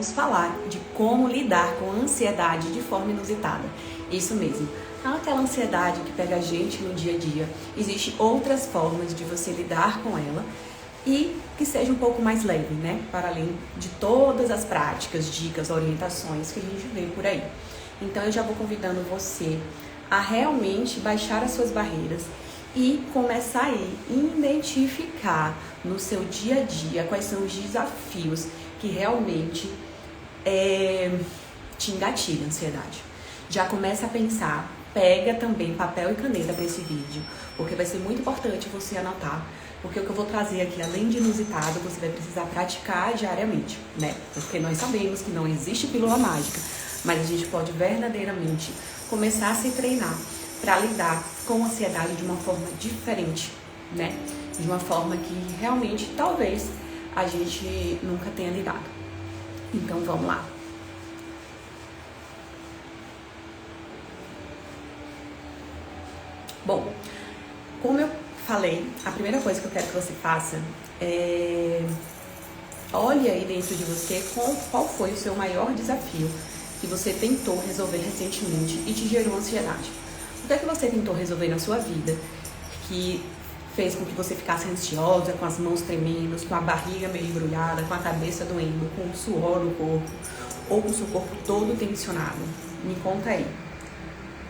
vamos falar de como lidar com a ansiedade de forma inusitada. Isso mesmo, aquela ansiedade que pega a gente no dia a dia. Existem outras formas de você lidar com ela e que seja um pouco mais leve, né? Para além de todas as práticas, dicas, orientações que a gente vê por aí. Então eu já vou convidando você a realmente baixar as suas barreiras e começar a identificar no seu dia a dia quais são os desafios que realmente te engatilham a ansiedade. Já começa a pensar, pega também papel e caneta para esse vídeo, porque vai ser muito importante você anotar, porque o que eu vou trazer aqui, além de inusitado, você vai precisar praticar diariamente, né? Porque nós sabemos que não existe pílula mágica, mas a gente pode verdadeiramente começar a se treinar para lidar com a ansiedade de uma forma diferente, né? De uma forma que realmente, talvez, a gente nunca tenha lidado. Então, vamos lá. Bom, como eu falei, a primeira coisa que eu quero que você faça é... olhe aí dentro de você qual foi o seu maior desafio que você tentou resolver recentemente e te gerou ansiedade. O que é que você tentou resolver na sua vida que fez com que você ficasse ansiosa, com as mãos tremendo, com a barriga meio embrulhada, com a cabeça doendo, com o suor no corpo ou com o seu corpo todo tensionado? Me conta aí.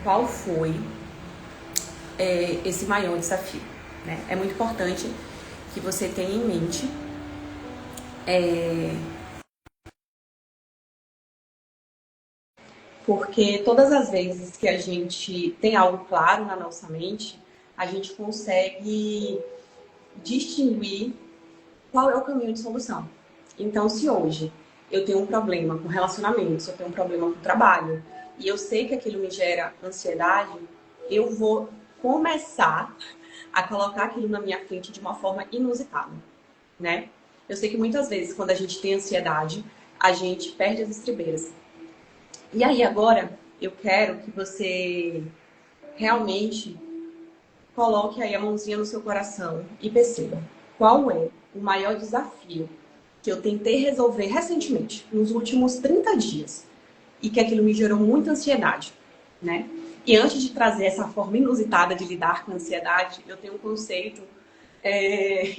Qual foi esse maior desafio, né? É muito importante que você tenha em mente porque todas as vezes que a gente tem algo claro na nossa mente, a gente consegue distinguir qual é o caminho de solução. Então, se hoje eu tenho um problema com relacionamento, se eu tenho um problema com trabalho, e eu sei que aquilo me gera ansiedade, eu vou começar a colocar aquilo na minha frente de uma forma inusitada, né? Eu sei que muitas vezes, quando a gente tem ansiedade, a gente perde as estribeiras. E aí, agora, eu quero que você realmente coloque aí a mãozinha no seu coração e perceba qual é o maior desafio que eu tentei resolver recentemente, nos últimos 30 dias, e que aquilo me gerou muita ansiedade, né? E antes de trazer essa forma inusitada de lidar com a ansiedade, eu tenho um conceito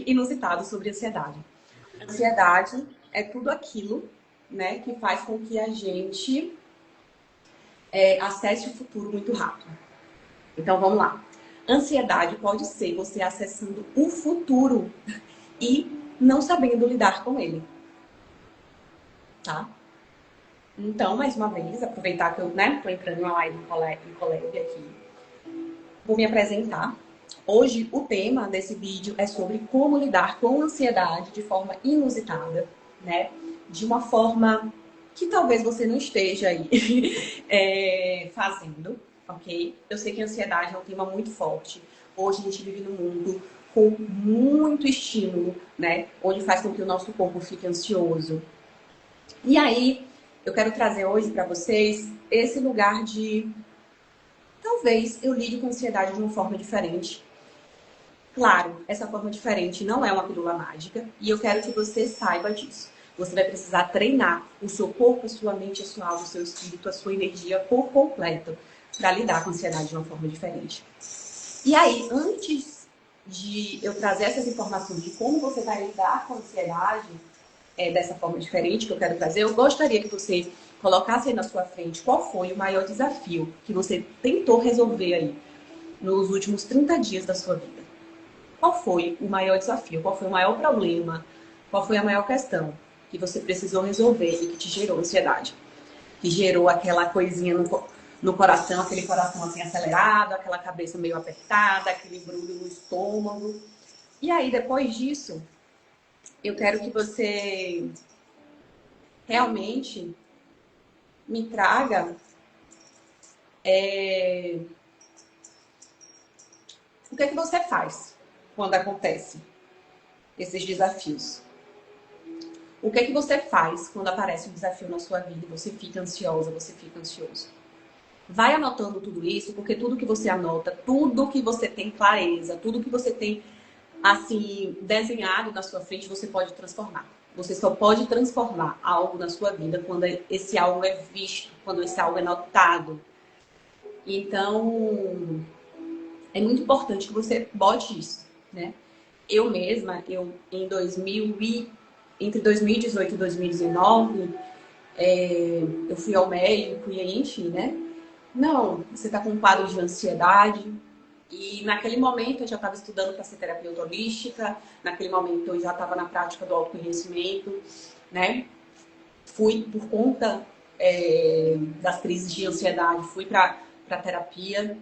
inusitado sobre ansiedade. Ansiedade é tudo aquilo, né, que faz com que a gente acesse o futuro muito rápido. Então, vamos lá. Ansiedade pode ser você acessando o futuro e não sabendo lidar com ele, tá? Então, mais uma vez, aproveitar que eu, tô entrando na live em colégio aqui, vou me apresentar. Hoje, o tema desse vídeo é sobre como lidar com ansiedade de forma inusitada, né? De uma forma que talvez você não esteja aí fazendo, ok? Eu sei que a ansiedade é um tema muito forte. Hoje a gente vive num mundo com muito estímulo, né? Onde faz com que o nosso corpo fique ansioso. E aí, eu quero trazer hoje para vocês esse lugar de... talvez eu lide com ansiedade de uma forma diferente. Claro, essa forma diferente não é uma pílula mágica e eu quero que você saiba disso. Você vai precisar treinar o seu corpo, a sua mente, a sua alma, o seu espírito, a sua energia por completo para lidar com a ansiedade de uma forma diferente. E aí, antes de eu trazer essas informações de como você vai lidar com a ansiedade dessa forma diferente que eu quero trazer, eu gostaria que você colocasse aí na sua frente qual foi o maior desafio que você tentou resolver aí nos últimos 30 dias da sua vida. Qual foi o maior desafio? Qual foi o maior problema? Qual foi a maior questão que você precisou resolver e que te gerou ansiedade? Que gerou aquela coisinha no coração, aquele coração assim acelerado, aquela cabeça meio apertada, aquele brulho no estômago. E aí, depois disso, eu quero que você realmente me traga o que é que você faz quando acontece esses desafios. O que é que você faz quando aparece um desafio na sua vida e você fica ansiosa, você fica ansioso? Vai anotando tudo isso, porque tudo que você anota, tudo que você tem clareza, tudo que você tem assim desenhado na sua frente, você pode transformar. Você só pode transformar algo na sua vida quando esse algo é visto, quando esse algo é notado. Então, é muito importante que você bote isso, né? Eu mesma, entre 2018 e 2019, eu fui ao médico e aí, enfim, né? Não, você tá com um quadro de ansiedade. E naquele momento eu já estava estudando para ser terapeuta holística, naquele momento eu já estava na prática do autoconhecimento, né? Fui por conta das crises de ansiedade, fui para terapia.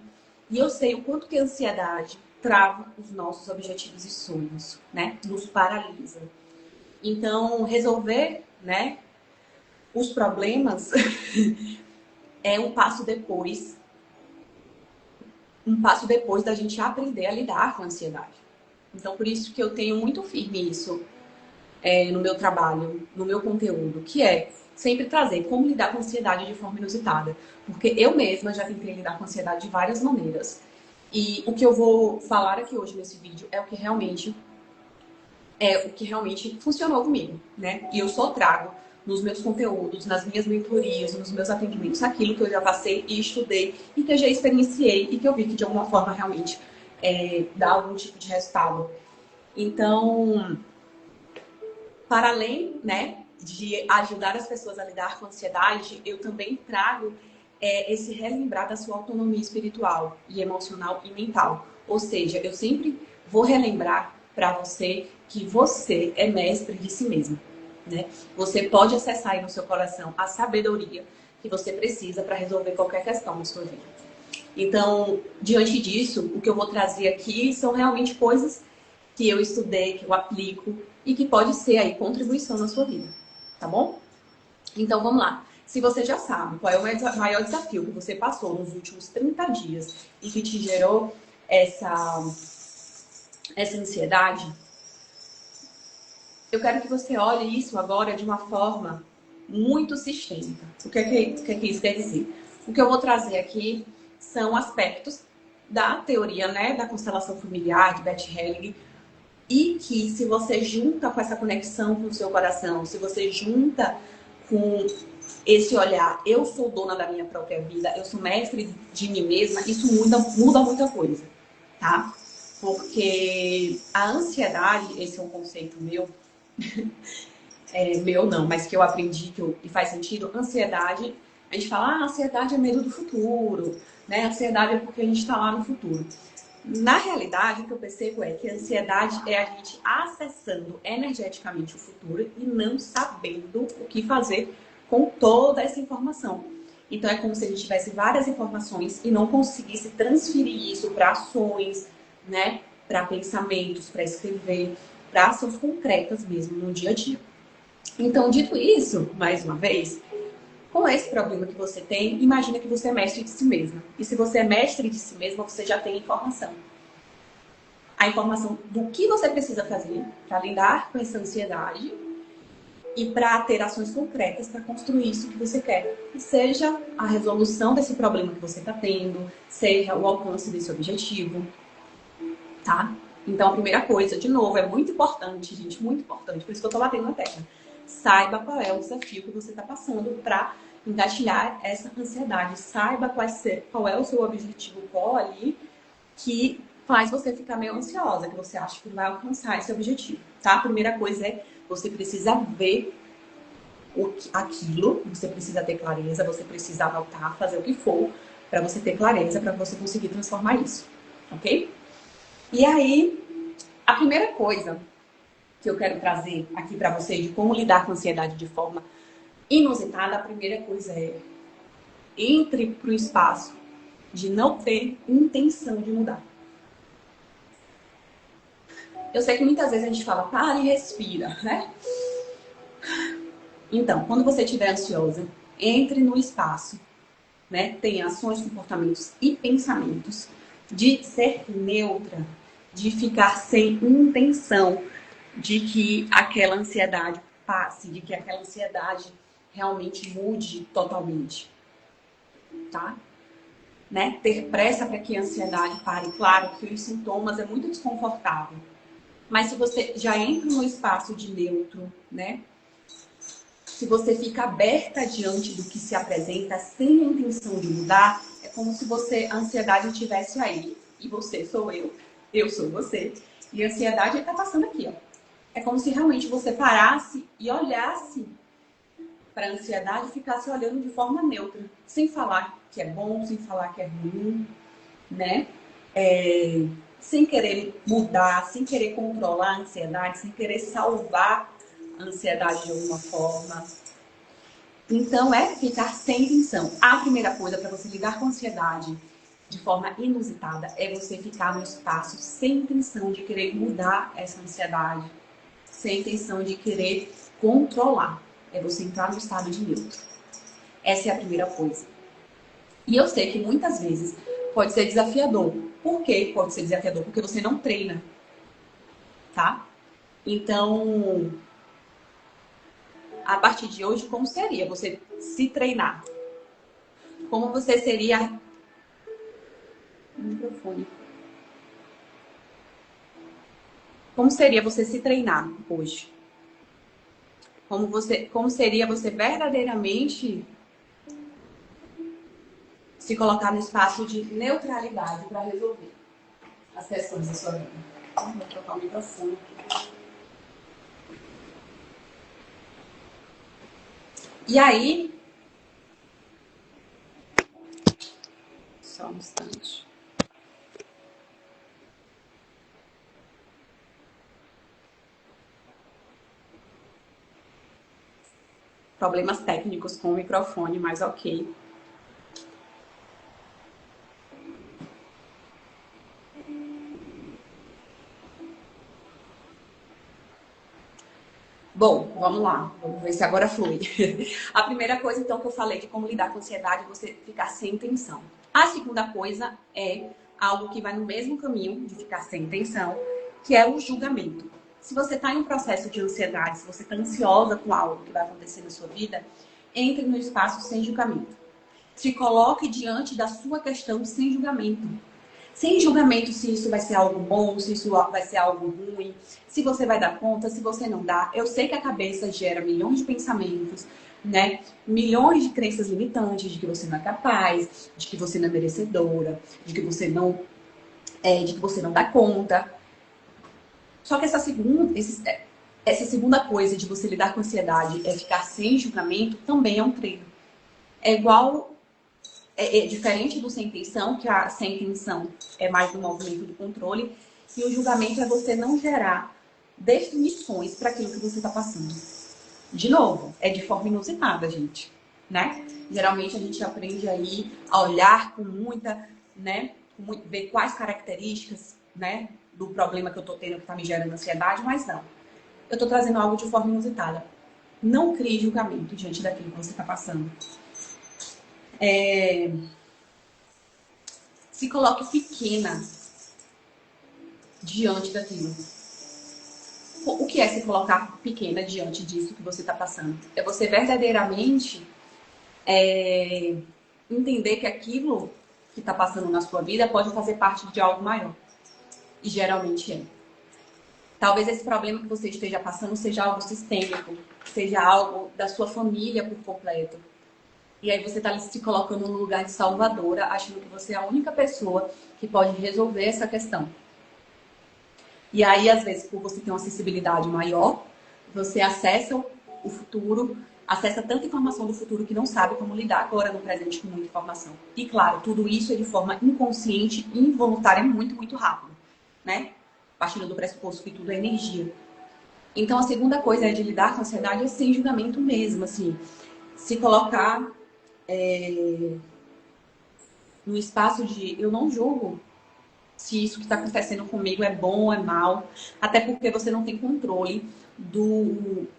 E eu sei o quanto que a ansiedade trava os nossos objetivos e sonhos, né? Nos paralisa. Então, resolver, né, os problemas é um passo depois da gente aprender a lidar com a ansiedade. Então, por isso que eu tenho muito firme isso no meu trabalho, no meu conteúdo, que é sempre trazer como lidar com a ansiedade de forma inusitada. Porque eu mesma já tentei lidar com a ansiedade de várias maneiras. E o que eu vou falar aqui hoje nesse vídeo é o que realmente funcionou comigo, né? E eu só trago nos meus conteúdos, nas minhas mentorias, nos meus atendimentos, aquilo que eu já passei e estudei e que eu já experienciei e que eu vi que de alguma forma realmente dá algum tipo de resultado. Então, para além, né, de ajudar as pessoas a lidar com a ansiedade, eu também trago esse relembrar da sua autonomia espiritual e emocional e mental. Ou seja, eu sempre vou relembrar para você que você é mestre de si mesmo, né? Você pode acessar aí no seu coração a sabedoria que você precisa para resolver qualquer questão na sua vida. Então, diante disso, o que eu vou trazer aqui são realmente coisas que eu estudei, que eu aplico e que pode ser aí contribuição na sua vida, tá bom? Então, vamos lá. Se você já sabe qual é o maior desafio que você passou nos últimos 30 dias e que te gerou essa ansiedade, eu quero que você olhe isso agora de uma forma muito sistêmica. O que é que isso quer dizer? O que eu vou trazer aqui são aspectos da teoria, né, da constelação familiar, de Beth Helling, e que se você junta com essa conexão com o seu coração, se você junta com esse olhar, eu sou dona da minha própria vida, eu sou mestre de mim mesma, isso muda muita coisa, tá? Porque a ansiedade, esse é um conceito meu, meu não, mas que eu aprendi e faz sentido, ansiedade, a gente fala, ansiedade é medo do futuro, né? Ansiedade é porque a gente está lá no futuro. Na realidade, o que eu percebo é que a ansiedade é a gente acessando energeticamente o futuro e não sabendo o que fazer com toda essa informação. Então, é como se a gente tivesse várias informações e não conseguisse transferir isso para ações, né? Para pensamentos, para escrever, para ações concretas mesmo no dia a dia. Então, dito isso, mais uma vez, com esse problema que você tem, imagina que você é mestre de si mesma. E se você é mestre de si mesma, você já tem informação. A informação do que você precisa fazer para lidar com essa ansiedade e para ter ações concretas para construir isso que você quer. Que seja a resolução desse problema que você está tendo, seja o alcance desse objetivo, tá? Então, a primeira coisa, de novo, é muito importante, gente, muito importante, por isso que eu estou batendo na tecla. Saiba qual é o desafio que você está passando para engatilhar essa ansiedade. Saiba qual é o seu objetivo, qual ali que faz você ficar meio ansiosa, que você acha que vai alcançar esse objetivo, tá? A primeira coisa é você precisa ver aquilo, você precisa ter clareza, você precisa anotar, fazer o que for para você ter clareza, para você conseguir transformar isso, ok? E aí, a primeira coisa que eu quero trazer aqui para vocês de como lidar com a ansiedade de forma inusitada, a primeira coisa é entre para o espaço de não ter intenção de mudar. Eu sei que muitas vezes a gente fala, para e respira, né? Então, quando você estiver ansiosa, entre no espaço, né? Tenha ações, comportamentos e pensamentos de ser neutra, de ficar sem intenção de que aquela ansiedade passe, de que aquela ansiedade realmente mude totalmente, tá? Né? Ter pressa para que a ansiedade pare. Claro que os sintomas é muito desconfortável, Mas se você já entra no espaço de neutro, né? Se você fica aberta diante do que se apresenta sem a intenção de mudar, é como se a ansiedade estivesse aí. E você sou eu sou você. E a ansiedade está passando aqui, ó. É como se realmente você parasse e olhasse para a ansiedade e ficasse olhando de forma neutra, sem falar que é bom, sem falar que é ruim, né? Sem querer mudar, sem querer controlar a ansiedade, sem querer salvar a ansiedade de alguma forma. Então, é ficar sem tensão. A primeira coisa para você lidar com a ansiedade de forma inusitada é você ficar no espaço sem intenção de querer mudar essa ansiedade, sem intenção de querer controlar. É você entrar no estado de neutro. Essa é a primeira coisa. E eu sei que muitas vezes pode ser desafiador. Por que pode ser desafiador? Porque você não treina, tá? Então, a partir de hoje, como seria você se treinar? Como você seria... Microfone. Como seria você se treinar hoje? Como seria você verdadeiramente se colocar no espaço de neutralidade para resolver as questões da sua vida? Vou trocar o microfone aqui. E aí... Só um instante. Problemas técnicos com o microfone, mas ok. Bom, vamos lá. Vamos ver se agora flui. A primeira coisa, então, que eu falei de como lidar com a ansiedade é você ficar sem tensão. A segunda coisa é algo que vai no mesmo caminho de ficar sem tensão, que é o julgamento. Se você está em um processo de ansiedade, se você está ansiosa com algo que vai acontecer na sua vida, entre no espaço sem julgamento. Se coloque diante da sua questão sem julgamento. Sem julgamento se isso vai ser algo bom, se isso vai ser algo ruim, se você vai dar conta, se você não dá. Eu sei que a cabeça gera milhões de pensamentos, né? Milhões de crenças limitantes de que você não é capaz, de que você não é merecedora, de que você não dá conta. Só que essa segunda coisa de você lidar com ansiedade é ficar sem julgamento também é um treino. É igual... É diferente do sem intenção, que a sem intenção é mais do movimento do controle, e o julgamento é você não gerar definições para aquilo que você está passando. De novo, é de forma inusitada, gente, né? Geralmente a gente aprende aí a olhar com muita, né? Ver quais características, né? Do problema que eu estou tendo que está me gerando ansiedade, mas não. Eu estou trazendo algo de forma inusitada. Não crie julgamento diante daquilo que você está passando. Se coloque pequena diante daquilo. O que é se colocar pequena diante disso que você está passando? É você verdadeiramente entender que aquilo que está passando na sua vida pode fazer parte de algo maior. E geralmente é. Talvez esse problema que você esteja passando seja algo sistêmico, seja algo da sua família por completo. E aí você está se colocando no lugar de salvadora, achando que você é a única pessoa que pode resolver essa questão. E aí, às vezes, por você ter uma sensibilidade maior, você acessa o futuro, acessa tanta informação do futuro que não sabe como lidar agora no presente com muita informação. E claro, tudo isso é de forma inconsciente e involuntária muito, muito rápido, né? Partindo do pressuposto que tudo é energia. Então, a segunda coisa de lidar com a ansiedade é sem julgamento mesmo, assim. Se colocar no espaço de eu não julgo se isso que está acontecendo comigo é bom ou é mal, até porque você não tem controle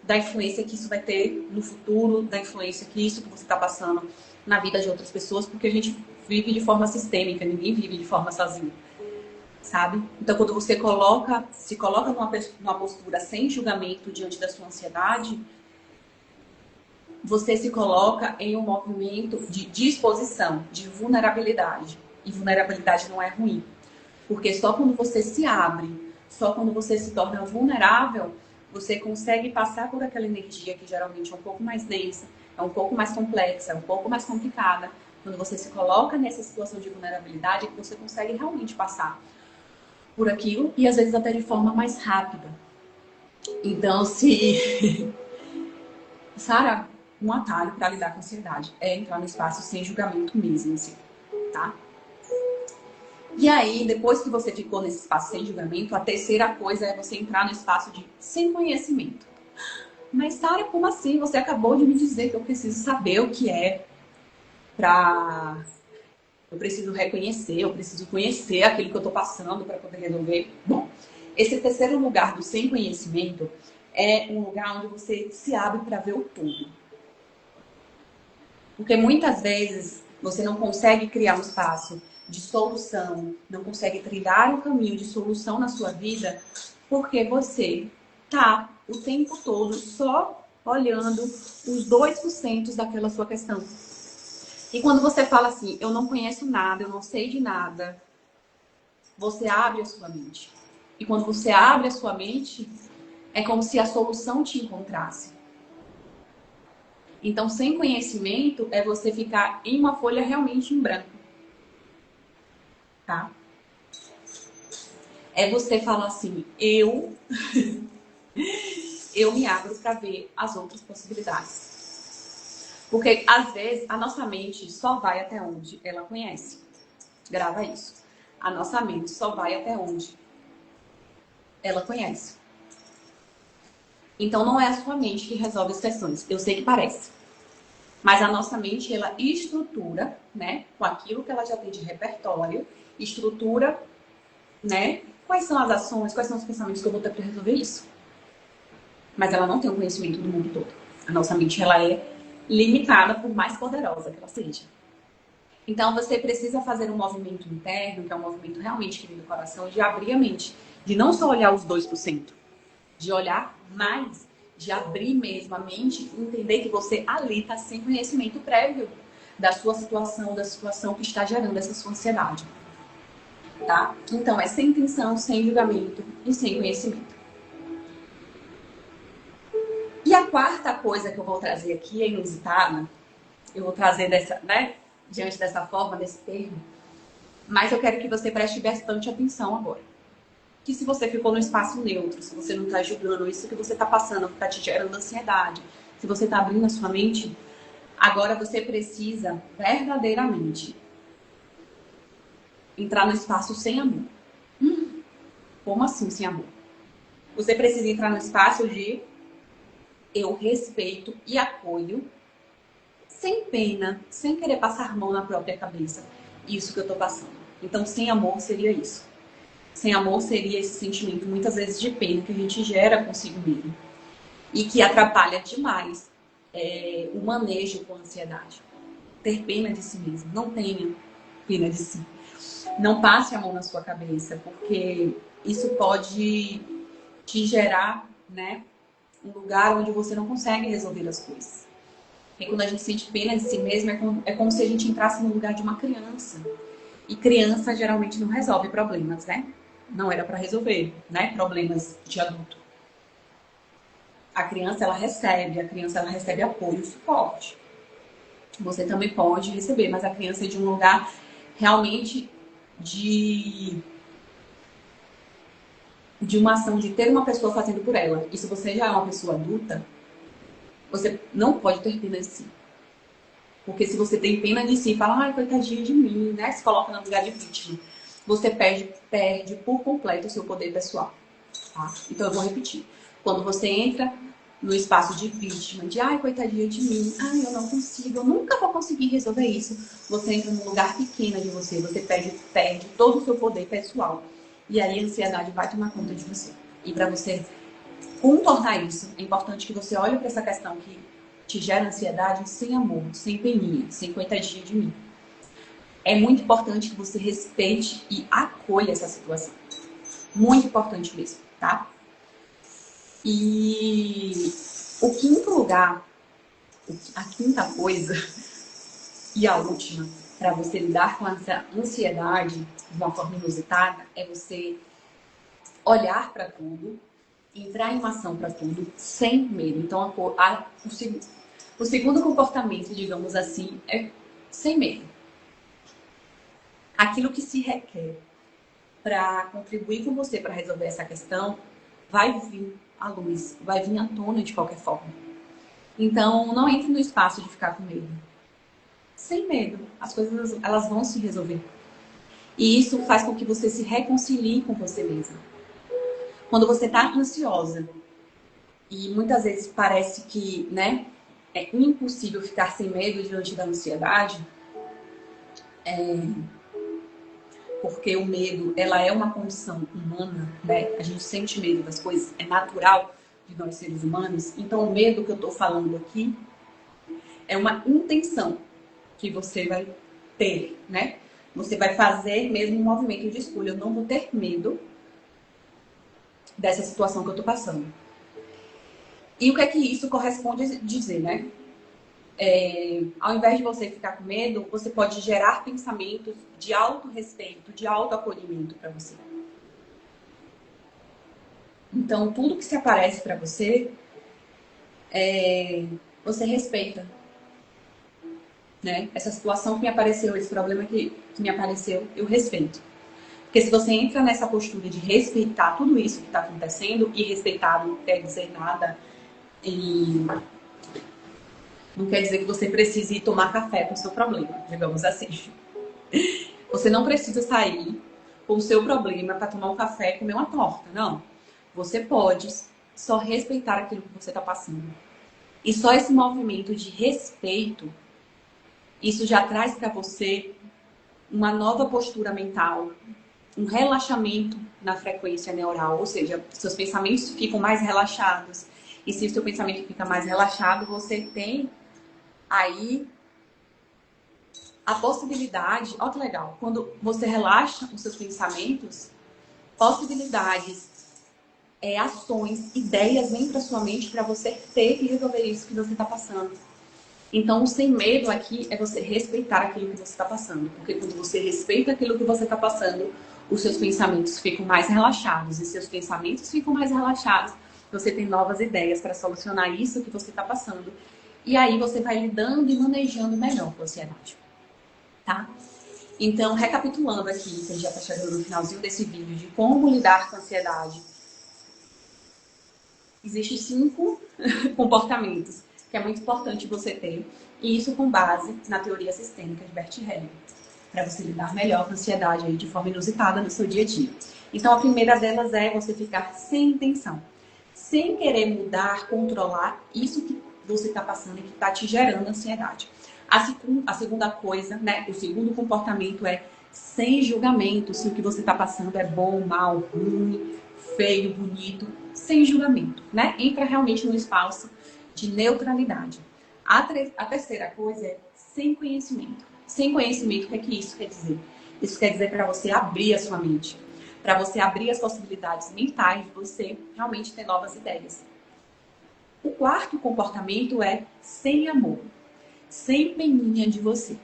da influência que isso vai ter no futuro, da influência que isso que você está passando na vida de outras pessoas, porque a gente vive de forma sistêmica, ninguém vive de forma sozinha, sabe? Então, quando você se coloca numa postura sem julgamento diante da sua ansiedade, você se coloca em um movimento de disposição, de vulnerabilidade. E vulnerabilidade não é ruim. Porque só quando você se abre Só quando você se torna vulnerável, você consegue passar por aquela energia que geralmente é um pouco mais densa, é um pouco mais complexa, é um pouco mais complicada. Quando você se coloca nessa situação de vulnerabilidade, é que você consegue realmente passar por aquilo e às vezes até de forma mais rápida. Então, se Sara, um atalho para lidar com a ansiedade é entrar no espaço sem julgamento mesmo, assim, tá? E aí, depois que você ficou nesse espaço sem julgamento, a terceira coisa é você entrar no espaço de sem conhecimento. Mas, Sara, como assim? Você acabou de me dizer que eu preciso saber o que é pra... Eu preciso reconhecer, eu preciso conhecer aquilo que eu tô passando para poder resolver. Bom, esse terceiro lugar do sem conhecimento é um lugar onde você se abre para ver o todo. Porque muitas vezes você não consegue criar um espaço de solução, não consegue trilhar um caminho de solução na sua vida, porque você tá o tempo todo só olhando os 2% daquela sua questão. E quando você fala assim, eu não conheço nada, eu não sei de nada, você abre a sua mente. E quando você abre a sua mente, é como se a solução te encontrasse. Então, sem conhecimento é você ficar em uma folha realmente em branco, tá? É você falar assim, eu me abro para ver as outras possibilidades. Porque às vezes a nossa mente só vai até onde ela conhece. Grava isso. A nossa mente só vai até onde ela conhece. Então não é a sua mente que resolve as questões. Eu sei que parece. Mas a nossa mente, ela estrutura, né, com aquilo que ela já tem de repertório, estrutura, né, quais são as ações, quais são os pensamentos que eu vou ter para resolver isso. Mas ela não tem o conhecimento do mundo todo. A nossa mente, ela é limitada por mais poderosa que ela seja. Então você precisa fazer um movimento interno, que é um movimento realmente que vem do coração, de abrir a mente, de não só olhar os 2%, de olhar mais, de abrir mesmo a mente e entender que você ali está sem conhecimento prévio da sua situação, da situação que está gerando essa sua ansiedade. Tá? Então é sem intenção, sem julgamento e sem conhecimento. E a quarta coisa que eu vou trazer aqui é inusitada. Eu vou trazer dessa, né, diante dessa forma, desse termo. Mas eu quero que você preste bastante atenção agora. Que se você ficou no espaço neutro, se você não está julgando isso que você está passando, que está te gerando ansiedade, se você está abrindo a sua mente, agora você precisa verdadeiramente entrar no espaço sem amor. Como assim sem amor? Você precisa entrar no espaço de eu respeito e acolho, sem pena, sem querer passar mão na própria cabeça, isso que eu tô passando. Então, sem amor seria isso. Sem amor seria esse sentimento, muitas vezes, de pena que a gente gera consigo mesmo. E que atrapalha demais o manejo com a ansiedade. Ter pena de si mesmo. Não tenha pena de si. Não passe a mão na sua cabeça, porque isso pode te gerar, né, um lugar onde você não consegue resolver as coisas. E quando a gente sente pena de si mesmo, é como se a gente entrasse no lugar de uma criança. E criança geralmente não resolve problemas, né? Não era para resolver, né? Problemas de adulto. A criança, ela recebe apoio e suporte. Você também pode receber, mas a criança é de um lugar realmente de uma ação de ter uma pessoa fazendo por ela. E se você já é uma pessoa adulta, você não pode ter pena de si. Porque se você tem pena de si e fala, ai, coitadinha de mim, né? Se coloca no lugar de vítima. Você perde por completo o seu poder pessoal. Tá? Então eu vou repetir. Quando você entra no espaço de vítima, de ai, coitadinha de mim, ai, eu não consigo, eu nunca vou conseguir resolver isso. Você entra num lugar pequeno de você perde todo o seu poder pessoal. E aí a ansiedade vai tomar conta de você. E para você contornar isso, é importante que você olhe para essa questão que te gera ansiedade sem amor, sem peninha, sem coitadinha de mim. É muito importante que você respeite e acolha essa situação. Muito importante mesmo, tá? E o quinto lugar, a quinta coisa e a última para você lidar com essa ansiedade de uma forma inusitada é você olhar para tudo, entrar em uma ação para tudo, sem medo. Então, o segundo comportamento, digamos assim, é sem medo. Aquilo que se requer para contribuir com você para resolver essa questão vai vir à luz, vai vir à tona de qualquer forma. Então, não entre no espaço de ficar com medo. Sem medo, as coisas elas vão se resolver. E isso faz com que você se reconcilie com você mesma. Quando você está ansiosa e muitas vezes parece que, né, é impossível ficar sem medo diante da ansiedade, porque o medo, ela é uma condição humana, né? A gente sente medo das coisas, é natural de nós seres humanos. Então, o medo que eu estou falando aqui é uma intenção que você vai ter, né? Você vai fazer mesmo um movimento de escolha. Eu não vou ter medo dessa situação que eu estou passando. E o que é que isso corresponde a dizer, né? Ao invés de você ficar com medo, você pode gerar pensamentos de autorrespeito, de autoacolhimento para você. Então, tudo que se aparece para você, você respeita. Né? Essa situação que me apareceu, esse problema que me apareceu, eu respeito. Porque se você entra nessa postura de respeitar tudo isso que está acontecendo, e respeitar não quer dizer nada, e não quer dizer que você precise ir tomar café com o seu problema, digamos assim. Você não precisa sair com o seu problema para tomar um café e comer uma torta, não. Você pode só respeitar aquilo que você está passando. E só esse movimento de respeito, isso já traz para você uma nova postura mental, um relaxamento na frequência neural, ou seja, seus pensamentos ficam mais relaxados. E se o seu pensamento fica mais relaxado, você tem aí a possibilidade, olha que legal, quando você relaxa os seus pensamentos, possibilidades, ações, ideias vêm para sua mente para você ter que resolver isso que você está passando. Então, o sem medo aqui é você respeitar aquilo que você está passando. Porque quando você respeita aquilo que você está passando, os seus pensamentos ficam mais relaxados. E seus pensamentos ficam mais relaxados, você tem novas ideias para solucionar isso que você está passando. E aí você vai lidando e manejando melhor com a ansiedade. Tá? Então, recapitulando aqui, que a gente já está chegando no finalzinho desse vídeo, de como lidar com a ansiedade. Existem 5 comportamentos que é muito importante você ter, e isso com base na teoria sistêmica de Bert Hellinger, para você lidar melhor com a ansiedade aí de forma inusitada no seu dia a dia. Então, a primeira delas é você ficar sem intenção, sem querer mudar, controlar isso que você está passando e que está te gerando ansiedade. A segunda coisa, né, o segundo comportamento é sem julgamento, se o que você está passando é bom, mal, ruim, feio, bonito, sem julgamento, né? Entra realmente no espaço de neutralidade. A terceira coisa é sem conhecimento. Sem conhecimento, o que é que isso quer dizer? Isso quer dizer para você abrir a sua mente, para você abrir as possibilidades mentais de você realmente ter novas ideias. O quarto comportamento é sem amor, sem peninha de você,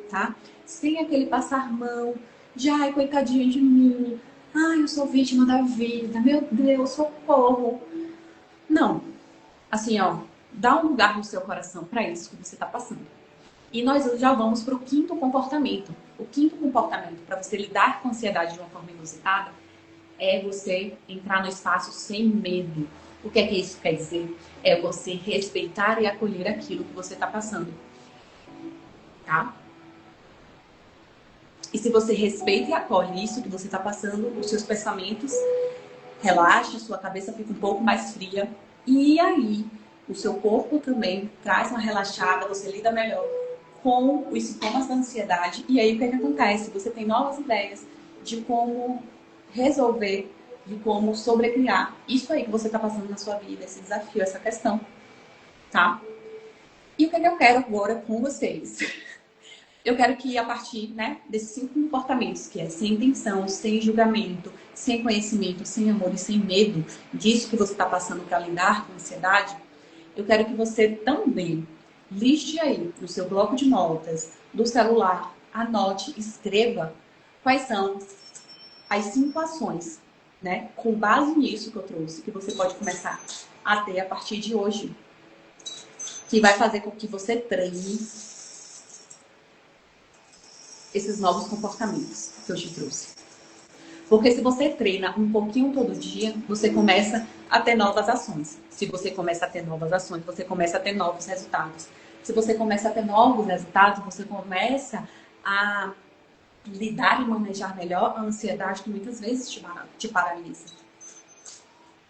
tá? Sem aquele passar mão de, ai, coitadinho de mim, ai, eu sou vítima da vida, meu Deus, socorro. Não, assim, ó, dá um lugar no seu coração para isso que você está passando. E nós já vamos para o quinto comportamento. O quinto comportamento para você lidar com a ansiedade de uma forma inusitada é você entrar no espaço sem medo. O que é que isso quer dizer? É você respeitar e acolher aquilo que você está passando. Tá? E se você respeita e acolhe isso que você está passando, os seus pensamentos relaxam, sua cabeça fica um pouco mais fria. E aí, o seu corpo também traz uma relaxada, você lida melhor com os sintomas da ansiedade. E aí, o que é que acontece? Você tem novas ideias de como resolver, de como sobrecriar isso aí que você está passando na sua vida, esse desafio, essa questão, tá? E o que é que eu quero agora com vocês? Eu quero que a partir, né, desses 5 comportamentos, que é sem intenção, sem julgamento, sem conhecimento, sem amor e sem medo disso que você está passando para lidar com a ansiedade, eu quero que você também liste aí no seu bloco de notas do celular, anote, escreva quais são as 5 ações né? Com base nisso que eu trouxe, que você pode começar a ter a partir de hoje, que vai fazer com que você treine esses novos comportamentos que eu te trouxe. Porque se você treina um pouquinho todo dia, você começa a ter novas ações. Se você começa a ter novas ações, você começa a ter novos resultados. Se você começa a ter novos resultados, você começa a lidar e manejar melhor a ansiedade que muitas vezes te paralisa.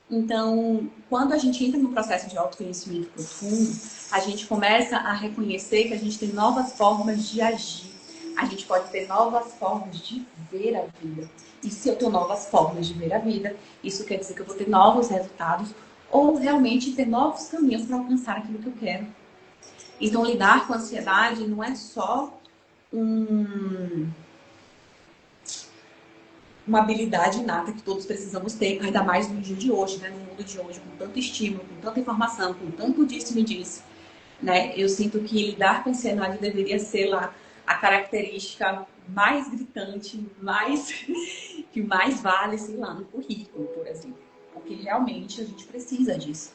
Então, quando a gente entra no processo de autoconhecimento profundo, a gente começa a reconhecer que a gente tem novas formas de agir. A gente pode ter novas formas de ver a vida. E se eu tenho novas formas de ver a vida, isso quer dizer que eu vou ter novos resultados ou realmente ter novos caminhos para alcançar aquilo que eu quero. Então, lidar com a ansiedade não é só uma habilidade inata que todos precisamos ter, ainda mais no dia de hoje, né? No mundo de hoje, com tanto estímulo, com tanta informação, com tanto disse-me-disse, né? Eu sinto que lidar com a ansiedade deveria ser lá a característica mais gritante, que mais vale, sei lá, no currículo, por exemplo. Porque realmente a gente precisa disso.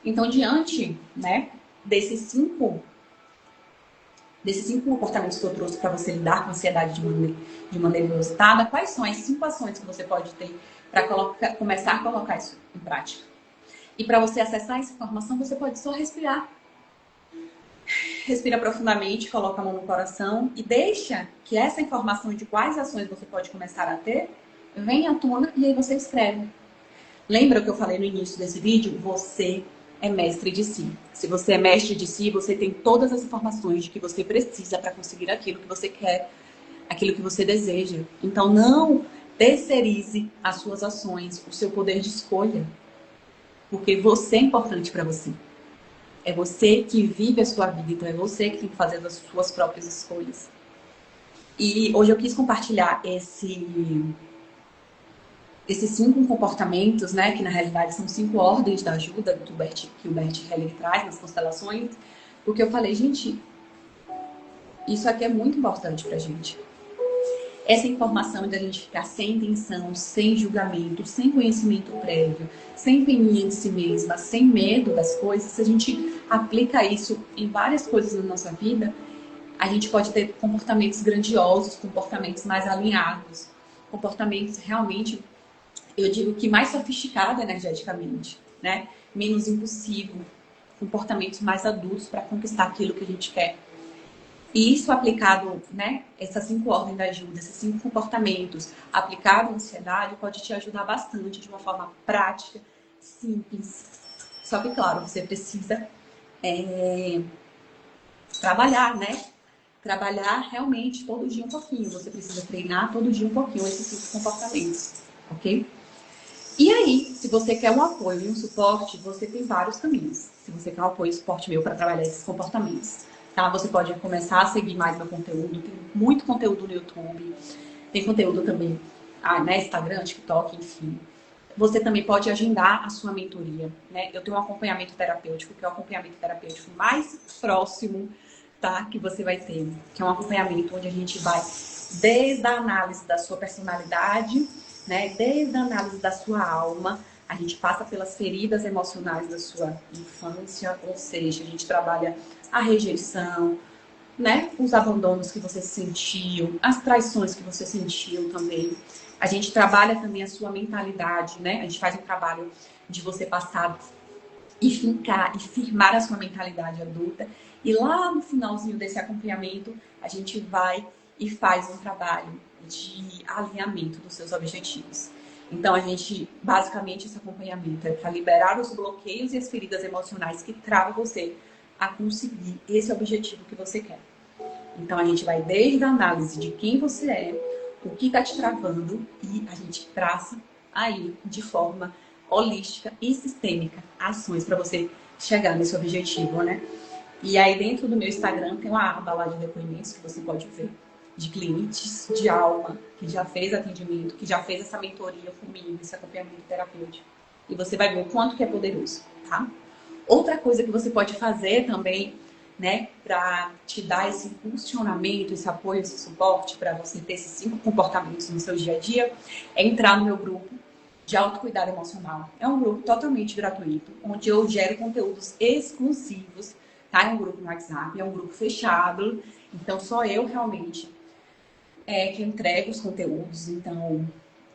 Então, diante, né, desses cinco comportamentos que eu trouxe para você lidar com a ansiedade de maneira inusitada, quais são as 5 ações que você pode ter para começar a colocar isso em prática? E para você acessar essa informação, você pode só respirar. Respira profundamente, coloca a mão no coração e deixa que essa informação de quais ações você pode começar a ter venha à tona e aí você escreve. Lembra o que eu falei no início desse vídeo? Você é mestre de si. Se você é mestre de si, você tem todas as informações de que você precisa para conseguir aquilo que você quer, aquilo que você deseja. Então não terceirize as suas ações, o seu poder de escolha. Porque você é importante para você. É você que vive a sua vida, então é você que tem que fazer as suas próprias escolhas. E hoje eu quis compartilhar esses 5 comportamentos, né, que na realidade são 5 ordens da ajuda que o Bert Hellinger traz nas constelações, porque eu falei, gente, isso aqui é muito importante pra gente. Essa informação de a gente ficar sem intenção, sem julgamento, sem conhecimento prévio, sem peninha de si mesma, sem medo das coisas, se a gente aplica isso em várias coisas na nossa vida, a gente pode ter comportamentos grandiosos, comportamentos mais alinhados, comportamentos realmente, eu digo que mais sofisticado energeticamente, né? Menos impulsivo, comportamentos mais adultos para conquistar aquilo que a gente quer. E isso aplicado, né? Essas 5 ordens da ajuda, esses 5 comportamentos aplicado à ansiedade pode te ajudar bastante de uma forma prática, simples. Só que, claro, você precisa trabalhar, né? Trabalhar realmente todo dia um pouquinho. Você precisa treinar todo dia um pouquinho esses 5 comportamentos, ok? E aí, se você quer um apoio e um suporte, você tem vários caminhos. Se você quer um apoio e suporte meu para trabalhar esses comportamentos, tá? Você pode começar a seguir mais meu conteúdo. Tem muito conteúdo no YouTube. Tem conteúdo também né, Instagram, TikTok, enfim. Você também pode agendar a sua mentoria, né? Eu tenho um acompanhamento terapêutico, que é o acompanhamento terapêutico mais próximo, tá? Que você vai ter. Que é um acompanhamento onde a gente vai desde a análise da sua personalidade, né? Desde a análise da sua alma, a gente passa pelas feridas emocionais da sua infância, ou seja, a gente trabalha a rejeição, né? Os abandonos que você sentiu, as traições que você sentiu também. A gente trabalha também a sua mentalidade, né? A gente faz um trabalho de você passar e fincar e firmar a sua mentalidade adulta. E lá no finalzinho desse acompanhamento, a gente vai e faz um trabalho de alinhamento dos seus objetivos. Então, basicamente, esse acompanhamento é para liberar os bloqueios e as feridas emocionais que travam você a conseguir esse objetivo que você quer. Então, a gente vai desde a análise de quem você é, o que está te travando, e a gente traça aí, de forma holística e sistêmica, ações para você chegar nesse objetivo, né? E aí, dentro do meu Instagram, tem uma aba lá de depoimentos que você pode ver, de clientes de alma, que já fez atendimento, que já fez essa mentoria comigo, esse acompanhamento terapêutico. E você vai ver o quanto que é poderoso, tá? Outra coisa que você pode fazer também, né, para te dar esse impulsionamento, esse apoio, esse suporte para você ter esses 5 comportamentos no seu dia a dia, é entrar no meu grupo, de autocuidado emocional. É um grupo totalmente gratuito, onde eu gero conteúdos exclusivos, tá? É um grupo no WhatsApp, é um grupo fechado, então só eu realmente que entrego os conteúdos. Então,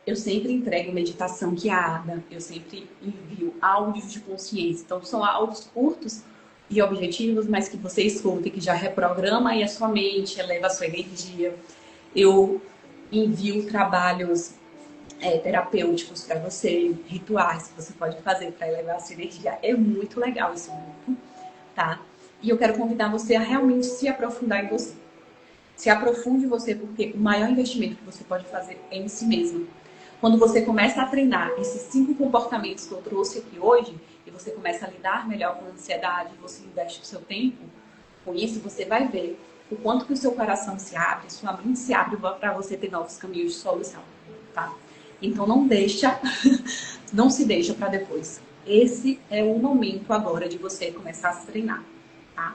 eu sempre entrego meditação guiada, eu sempre envio áudios de consciência. Então, são áudios curtos e objetivos, mas que você escuta e que já reprograma aí a sua mente, eleva a sua energia. Eu envio trabalhos terapêuticos para você, rituais que você pode fazer para elevar a sua energia. É muito legal esse grupo, tá? E eu quero convidar você a realmente se aprofundar em você. Se aprofunde em você, porque o maior investimento que você pode fazer é em si mesmo. Quando você começa a treinar esses 5 comportamentos que eu trouxe aqui hoje, e você começa a lidar melhor com a ansiedade, você investe o seu tempo com isso, você vai ver o quanto que o seu coração se abre, sua mente se abre para você ter novos caminhos de solução, tá? Então não se deixa para depois. Esse é o momento agora de você começar a se treinar, tá?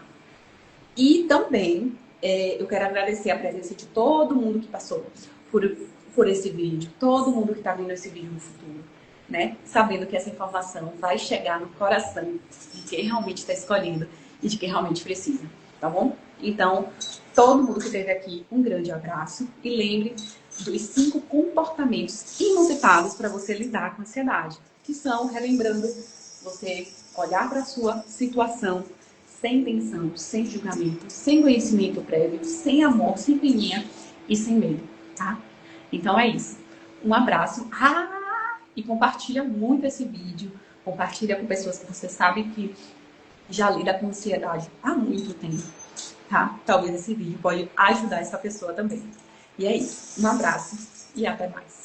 E também eu quero agradecer a presença de todo mundo que passou por esse vídeo, todo mundo que está vendo esse vídeo no futuro, né? Sabendo que essa informação vai chegar no coração de quem realmente está escolhendo e de quem realmente precisa, tá bom? Então, todo mundo que esteve aqui, um grande abraço e lembre dos 5 comportamentos inusitáveis para você lidar com a ansiedade, que são, relembrando, você olhar para a sua situação sem intenção, sem julgamento, sem conhecimento prévio, sem amor, sem peninha e sem medo, tá? Então é isso. Um abraço. E compartilha muito esse vídeo. Compartilha com pessoas que você sabe que já lida com ansiedade há muito tempo, tá? Talvez esse vídeo pode ajudar essa pessoa também. E é isso. Um abraço e até mais.